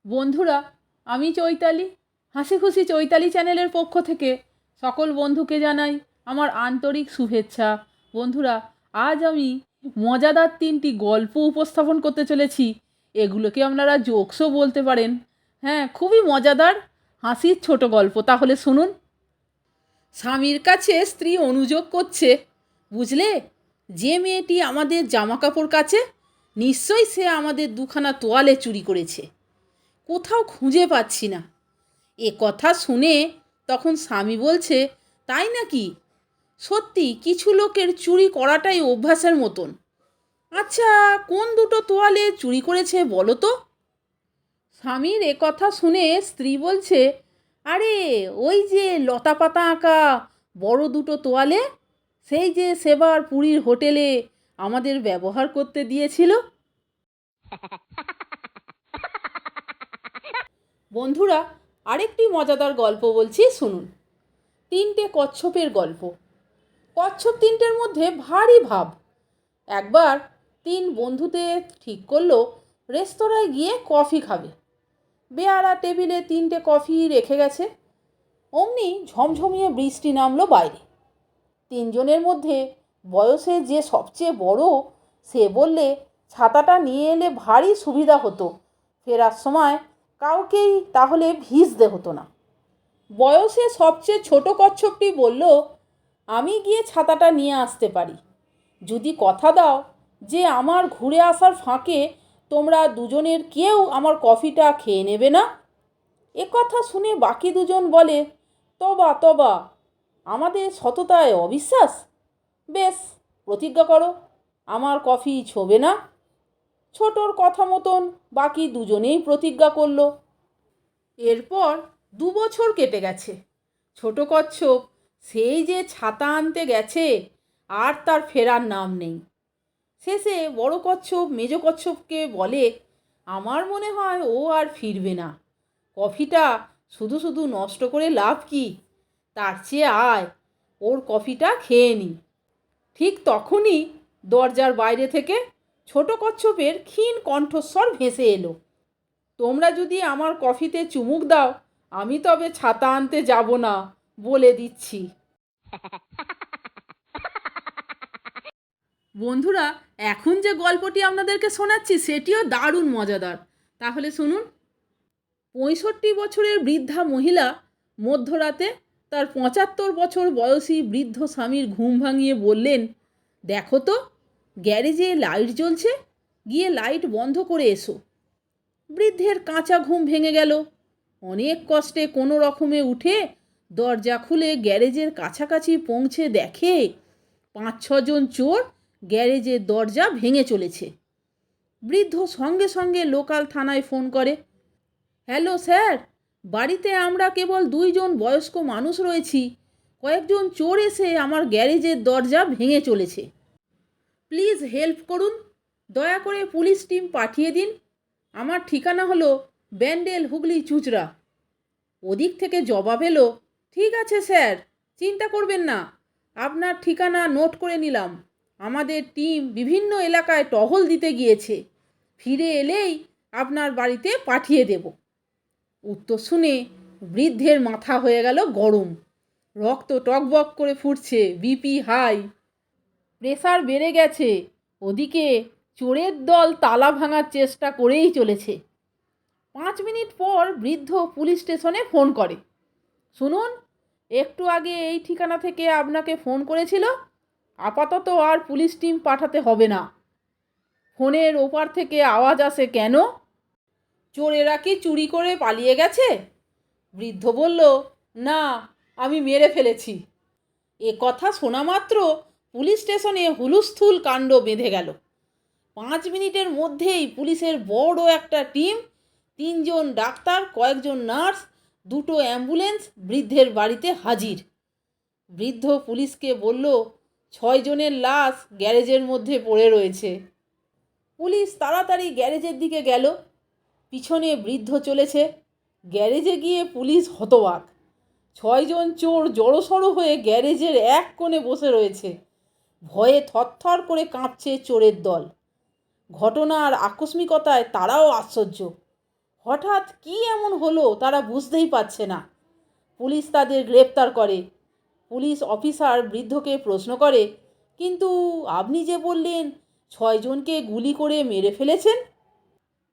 বন্ধুরা, আমি চৈতালি। হাসি খুশি চৈতালি চ্যানেলের পক্ষ থেকে সকল বন্ধুকে জানাই আমার আন্তরিক শুভেচ্ছা। বন্ধুরা, আজ আমি মজাদার 3টি গল্প উপস্থাপন করতে চলেছি। এগুলোকে আপনারা জোকসও বলতে পারেন। হ্যাঁ, খুবই মজাদার হাসির ছোট গল্প। তাহলে শুনুন। স্বামীর কাছে স্ত্রী অনুযোগ করছে, বুঝলে, যে মেয়েটি আমাদের জামা কাপড় কাচে নিশ্চয়ই সে আমাদের দুখানা তোয়ালে চুরি করেছে। কোথাও খুঁজে পাচ্ছি না। এ কথা শুনে তখন স্বামী বলছে, তাই নাকি? সত্যি কিছু লোকের চুরি করাটাই অভ্যাসের মতন। আচ্ছা, কোন দুটো তোয়ালে চুরি করেছে বলো তো? স্বামীর এ কথা শুনে স্ত্রী বলছে, আরে ওই যে লতা পাতা আঁকা বড় দুটো তোয়ালে, সেই যে সেবার পুরীর হোটেলে আমাদের ব্যবহার করতে দিয়েছিল। বন্ধুরা, আরেকটি মজাদার গল্প বলছি, শুনুন। 3টে কচ্ছপের গল্প। কচ্ছপ 3টের মধ্যে ভারী ভাব। একবার 3 বন্ধুতে ঠিক করলো রেস্তোরাঁয় গিয়ে কফি খাবে। বেয়ারা টেবিলে 3টে কফি রেখে গেছে। অমনি ঝমঝমিয়ে বৃষ্টি নামলো বাইরে। 3জনের মধ্যে বয়সে যে সবচেয়ে বড়, সে বললে ছাতাটা নিয়ে এলে ভারী সুবিধা হতো, ফেরার সময় কাউকেই তাহলে ভিজতে হতো না। বয়সে সবচেয়ে ছোট কচ্ছপটি বলল, আমি গিয়ে ছাতাটা নিয়ে আসতে পারি, যদি কথা দাও যে আমার ঘুরে আসার ফাঁকে তোমরা দুজনের কেউ আমার কফিটা খেয়ে নেবে না। এ কথা শুনে বাকি দুজন বলে, তবা তবা, আমাদের সততায় অবিশ্বাস। বেশ, প্রতিজ্ঞা করো আমার কফি ছোবে না। ছোটর কথা মতন বাকি দুজনেই প্রতিজ্ঞা করলো। এরপর 2 বছর কেটে গেছে। ছোট কচ্ছপ সেই যে ছাতা আনতে গেছে, আর তার ফেরার নাম নেই। শেষে বড় কচ্ছপ মেজ কচ্ছপকে বলে, আমার মনে হয় ও আর ফিরবে না। কফিটা শুধু শুধু নষ্ট করে লাভ কি? তার চেয়ে আয় ওর কফিটা খেয়ে নি। ঠিক তখনই দরজার বাইরে থেকে ছোট কচ্ছপের ক্ষীণ কণ্ঠস্বর ভেসে এলো, তোমরা যদি আমার কফিতে চুমুক দাও, আমি তবে ছাতা আনতে যাব না, বলে দিচ্ছি। বন্ধুরা, এখন যে গল্পটি আপনাদেরকে শোনাচ্ছি সেটিও দারুণ মজাদার। তাহলে শুনুন। 65 বছরের বৃদ্ধা মহিলা মধ্যরাতে তার 75 বছর বয়সী বৃদ্ধ স্বামীর ঘুম ভাঙিয়ে বললেন, দেখো তো, গ্যারেজে লাইট জ্বলছে, গিয়ে লাইট বন্ধ করে এসো। বৃদ্ধের কাঁচা ঘুম ভেঙে গেল। অনেক কষ্টে কোনো রকমে উঠে দরজা খুলে গ্যারেজের কাছাকাছি পৌঁছে দেখে 5-6 জন চোর গ্যারেজের দরজা ভেঙে চলেছে। বৃদ্ধ সঙ্গে সঙ্গে লোকাল থানায় ফোন করে, হ্যালো স্যার, বাড়িতে আমরা কেবল 2জন বয়স্ক মানুষ রয়েছি, কয়েকজন চোর এসে আমার গ্যারেজের দরজা ভেঙে চলেছে, প্লিজ হেল্প করুন, দয়া করে পুলিশ টিম পাঠিয়ে দিন। আমার ঠিকানা হলো ব্যান্ডেল, হুগলি চুঁচড়া। ওদিক থেকে জবাব এলো, ঠিক আছে স্যার, চিন্তা করবেন না, আপনার ঠিকানা নোট করে নিলাম। আমাদের টিম বিভিন্ন এলাকায় টহল দিতে গিয়েছে, ফিরে এলেই আপনার বাড়িতে পাঠিয়ে দেব। উত্তর শুনে বৃদ্ধের মাথা হয়ে গেল গরম, রক্ত টকবক করে ফুটছে, বিপি হাই, প্রেসার বেড়ে গেছে। ওদিকে চোরের দল তালা ভাঙার চেষ্টা করেই চলেছে। 5 মিনিট পর বৃদ্ধ পুলিশ স্টেশনে ফোন করে, শুনুন, একটু আগে এই ঠিকানা থেকে আপনাকে ফোন করেছিল, আপাতত আর পুলিশ টিম পাঠাতে হবে না। ফোনের ওপার থেকে আওয়াজ আসে, কেন? চোরেরা কি চুরি করে পালিয়ে গেছে? বৃদ্ধ বলল, না, আমি মেরে ফেলেছি। এ কথা শোনা মাত্র পুলিশ স্টেশনে হুলস্থুল কাণ্ড বেঁধে গেল। 5 মিনিটের মধ্যেই পুলিশের বড় একটা টিম, 3জন ডাক্তার, কয়েকজন নার্স, 2টো অ্যাম্বুলেন্স বৃদ্ধের বাড়িতে হাজির। বৃদ্ধ পুলিশকে বলল, 6 জনের লাশ গ্যারেজের মধ্যে পড়ে রয়েছে। পুলিশ তাড়াতাড়ি গ্যারেজের দিকে গেল। পিছনে বৃদ্ধ চলেছে। গ্যারেজে গিয়ে পুলিশ হতবাক। 6জন চোর জড়োসড়ো হয়ে গ্যারেজের এক কোণে বসে রয়েছে। ভয়ে থরথর করে কাঁপছে চোরের দল। ঘটনার আকস্মিকতায় তারাও আশ্চর্য। হঠাৎ কী এমন হলো তারা বুঝতেই পারছে না। পুলিশ তাদের গ্রেপ্তার করে। পুলিশ অফিসার বৃদ্ধকে প্রশ্ন করে, কিন্তু আপনি যে বললেন 6 জনকে গুলি করে মেরে ফেলেছেন?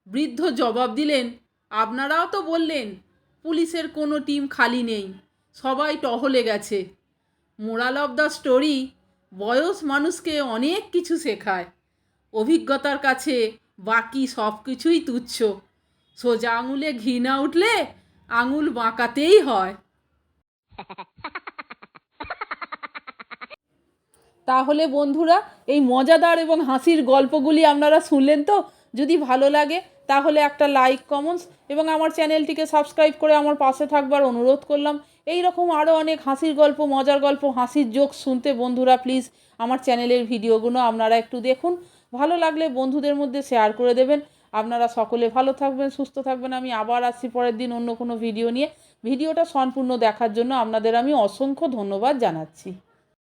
বৃদ্ধ জবাব দিলেন, আপনারাও তো বললেন পুলিশের কোনো টিম খালি নেই, সবাই টহলে গেছে। মোরাল অফ দ্য স্টোরি, বয়স মানুষকে অনেক কিছু শেখায়। অভিজ্ঞতার কাছে বাকি সব কিছুই তুচ্ছ। সোজা আঙুলে ঘি না উঠলে আঙুল বাঁকাতেই হয়। তাহলে বন্ধুরা, এই মজাদার এবং হাসির গল্পগুলি আপনারা শুনলেন তো? যদি ভালো লাগে তাহলে একটা লাইক, কমেন্টস এবং আমার চ্যানেলটিকে সাবস্ক্রাইব করে আমার পাশে থাকবার অনুরোধ করলাম। এই রকম আরও অনেক হাসির গল্প, মজার গল্প, হাসির জোকস শুনতে বন্ধুরা প্লিজ আমার চ্যানেলের ভিডিওগুলো আপনারা একটু দেখুন। ভালো লাগলে বন্ধুদের মধ্যে শেয়ার করে দেবেন। আপনারা সকলে ভালো থাকবেন, সুস্থ থাকবেন। আমি আবার আসছি পরের দিন অন্য কোনো ভিডিও নিয়ে। ভিডিওটা সম্পূর্ণ দেখার জন্য আপনাদের আমি অসংখ্য ধন্যবাদ জানাচ্ছি।